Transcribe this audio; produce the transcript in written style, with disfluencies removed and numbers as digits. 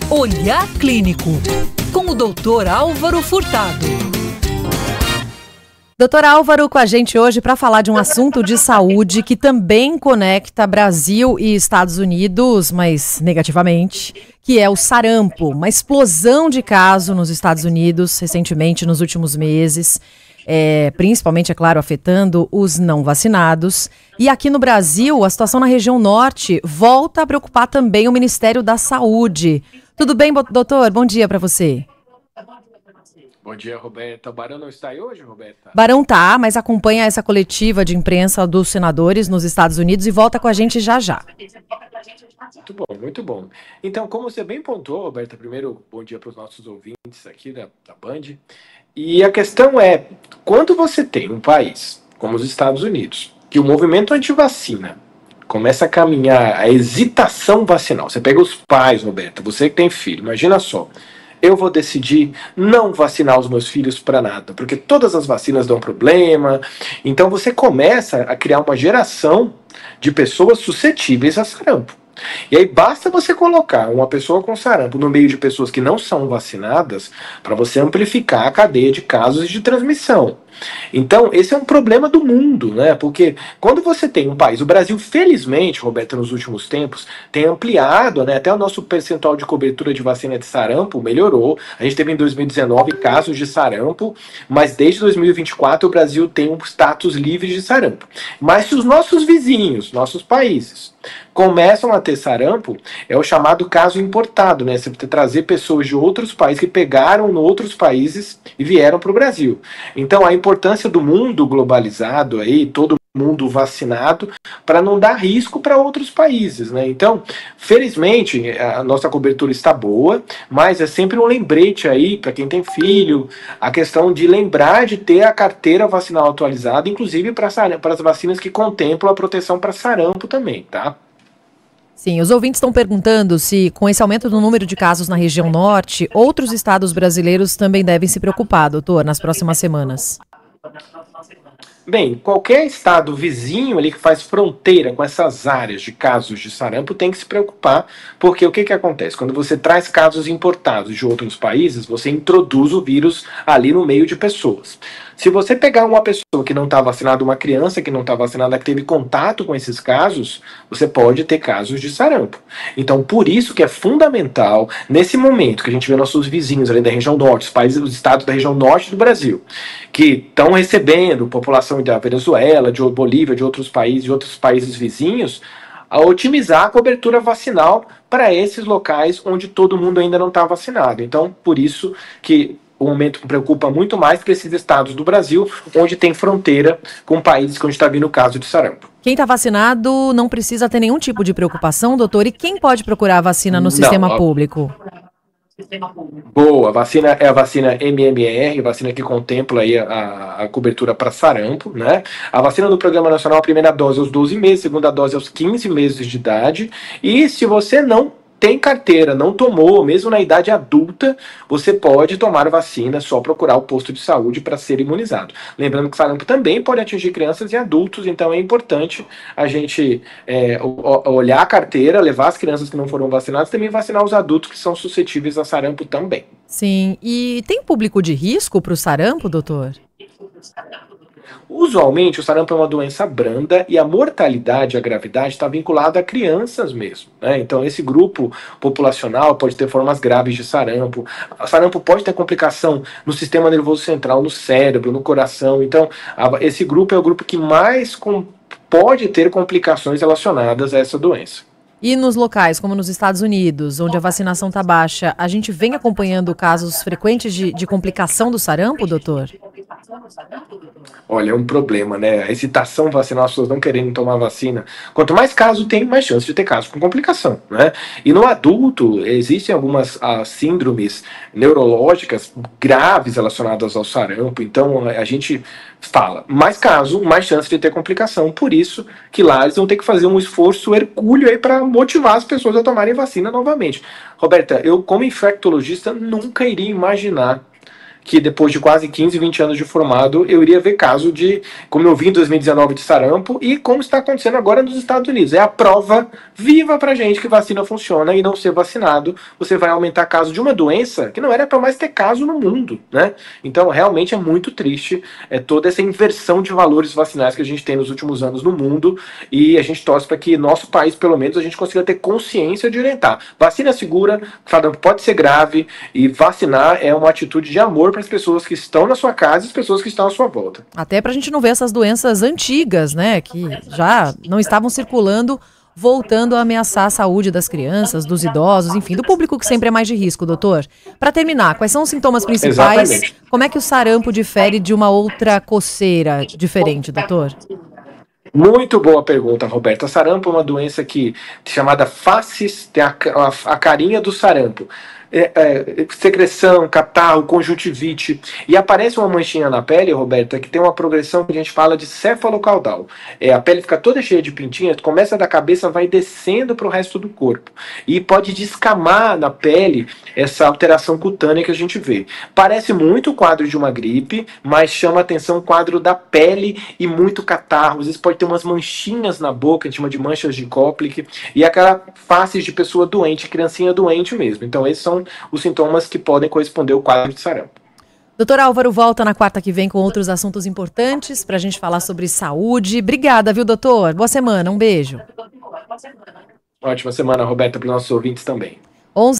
Olhar Clínico, com o Dr. Álvaro Furtado. Doutor Álvaro com a gente hoje para falar de um assunto de saúde que também conecta Brasil e Estados Unidos, mas negativamente, que é o sarampo. Uma explosão de casos nos Estados Unidos recentemente, nos últimos meses, principalmente, é claro, afetando os não vacinados. E aqui no Brasil, a situação na região norte volta a preocupar também o Ministério da Saúde. Tudo bem, doutor? Bom dia para você. Bom dia, Roberta. O Barão não está aí hoje, Roberta? Barão tá, mas acompanha essa coletiva de imprensa dos senadores nos Estados Unidos e volta com a gente já já. Muito bom, muito bom. Então, como você bem pontuou, Roberta, primeiro, bom dia para os nossos ouvintes aqui da Band. E a questão é, quando você tem um país como os Estados Unidos, que o movimento anti-vacina começa a caminhar, a hesitação vacinal, você pega os pais, Roberta, você que tem filho, imagina só, eu vou decidir não vacinar os meus filhos para nada, porque todas as vacinas dão problema. Então você começa a criar uma geração de pessoas suscetíveis a sarampo. E aí basta você colocar uma pessoa com sarampo no meio de pessoas que não são vacinadas para você amplificar a cadeia de casos de transmissão. Então, esse é um problema do mundo, né? Porque quando você tem um país, o Brasil, felizmente, Roberto, nos últimos tempos, tem ampliado, né? Até o nosso percentual de cobertura de vacina de sarampo melhorou. A gente teve em 2019 casos de sarampo, mas desde 2024 o Brasil tem um status livre de sarampo. Mas se os nossos vizinhos, nossos países, começam a ter sarampo, é o chamado caso importado, né? Você trazer pessoas de outros países que pegaram em outros países e vieram para o Brasil. Então, a importância do mundo globalizado aí, todo mundo vacinado, para não dar risco para outros países, né? Então, felizmente, a nossa cobertura está boa, mas é sempre um lembrete aí, para quem tem filho, a questão de lembrar de ter a carteira vacinal atualizada, inclusive para as vacinas que contemplam a proteção para sarampo também, tá? Sim, os ouvintes estão perguntando se, com esse aumento do número de casos na região norte, outros estados brasileiros também devem se preocupar, doutor, nas próximas semanas. Bem, qualquer estado vizinho ali que faz fronteira com essas áreas de casos de sarampo tem que se preocupar, porque o que acontece? Quando você traz casos importados de outros países, você introduz o vírus ali no meio de pessoas. Se você pegar uma pessoa que não está vacinada, uma criança que não está vacinada, que teve contato com esses casos, você pode ter casos de sarampo. Então, por isso que é fundamental, nesse momento que a gente vê nossos vizinhos ali da região norte, os países, os estados da região norte do Brasil, que estão recebendo população da Venezuela, de Bolívia, de outros países vizinhos, a otimizar a cobertura vacinal para esses locais onde todo mundo ainda não está vacinado. Então, por isso que o momento preocupa muito mais que esses estados do Brasil, onde tem fronteira com países que a gente está vendo o caso de sarampo. Quem está vacinado não precisa ter nenhum tipo de preocupação, doutor? E quem pode procurar a vacina no sistema público? Boa, a vacina é a vacina MMR, vacina que contempla aí a cobertura para sarampo, né? A vacina do Programa Nacional, a primeira dose aos 12 meses, segunda dose aos 15 meses de idade. E se você não tem carteira, não tomou, mesmo na idade adulta, você pode tomar vacina, só procurar o posto de saúde para ser imunizado. Lembrando que sarampo também pode atingir crianças e adultos, então é importante a gente olhar a carteira, levar as crianças que não foram vacinadas, também vacinar os adultos que são suscetíveis a sarampo também. Sim, e tem público de risco para o sarampo, doutor? Usualmente, o sarampo é uma doença branda e a mortalidade e a gravidade está vinculada a crianças mesmo, né? Então, esse grupo populacional pode ter formas graves de sarampo. O sarampo pode ter complicação no sistema nervoso central, no cérebro, no coração. Então, esse grupo é o grupo que mais pode ter complicações relacionadas a essa doença. E nos locais, como nos Estados Unidos, onde a vacinação está baixa, a gente vem acompanhando casos frequentes de complicação do sarampo, doutor? Olha, é um problema, né? A excitação vacinal, as pessoas não querendo tomar vacina. Quanto mais caso tem, mais chance de ter caso com complicação, né? E no adulto, existem algumas síndromes neurológicas graves relacionadas ao sarampo. Então, a gente fala, mais caso, mais chance de ter complicação. Por isso que lá eles vão ter que fazer um esforço hercúleo aí para motivar as pessoas a tomarem vacina novamente. Roberta, eu como infectologista nunca iria imaginar que depois de quase 15, 20 anos de formado, eu iria ver caso de, como eu vi em 2019, de sarampo, e como está acontecendo agora nos Estados Unidos. É a prova viva pra gente que vacina funciona, e não ser vacinado, você vai aumentar caso de uma doença que não era para mais ter caso no mundo, né? Então, realmente é muito triste toda essa inversão de valores vacinais que a gente tem nos últimos anos no mundo, e a gente torce para que nosso país, pelo menos, a gente consiga ter consciência de orientar. Vacina segura, sarampo pode ser grave, e vacinar é uma atitude de amor para as pessoas que estão na sua casa e as pessoas que estão à sua volta. Até para a gente não ver essas doenças antigas, né, que já não estavam circulando, voltando a ameaçar a saúde das crianças, dos idosos, enfim, do público que sempre é mais de risco, doutor. Para terminar, quais são os sintomas principais? Exatamente. Como é que o sarampo difere de uma outra coceira diferente, doutor? Muito boa pergunta, Roberta. Sarampo é uma doença chamada fasces, tem a carinha do sarampo. Secreção, catarro, conjuntivite. E aparece uma manchinha na pele, Roberta, que tem uma progressão que a gente fala de cefalocaudal. A pele fica toda cheia de pintinhas, começa da cabeça, vai descendo para o resto do corpo. E pode descamar na pele essa alteração cutânea que a gente vê. Parece muito o quadro de uma gripe, mas chama atenção o quadro da pele e muito catarro. Às vezes pode ter umas manchinhas na boca, a gente chama de manchas de Koplik, e aquela face de pessoa doente, criancinha doente mesmo. Então esses são os sintomas que podem corresponder ao quadro de sarampo. Doutor Álvaro volta na quarta que vem com outros assuntos importantes para a gente falar sobre saúde. Obrigada, viu, doutor? Boa semana, um beijo. Ótima semana, Roberta, para os nossos ouvintes também.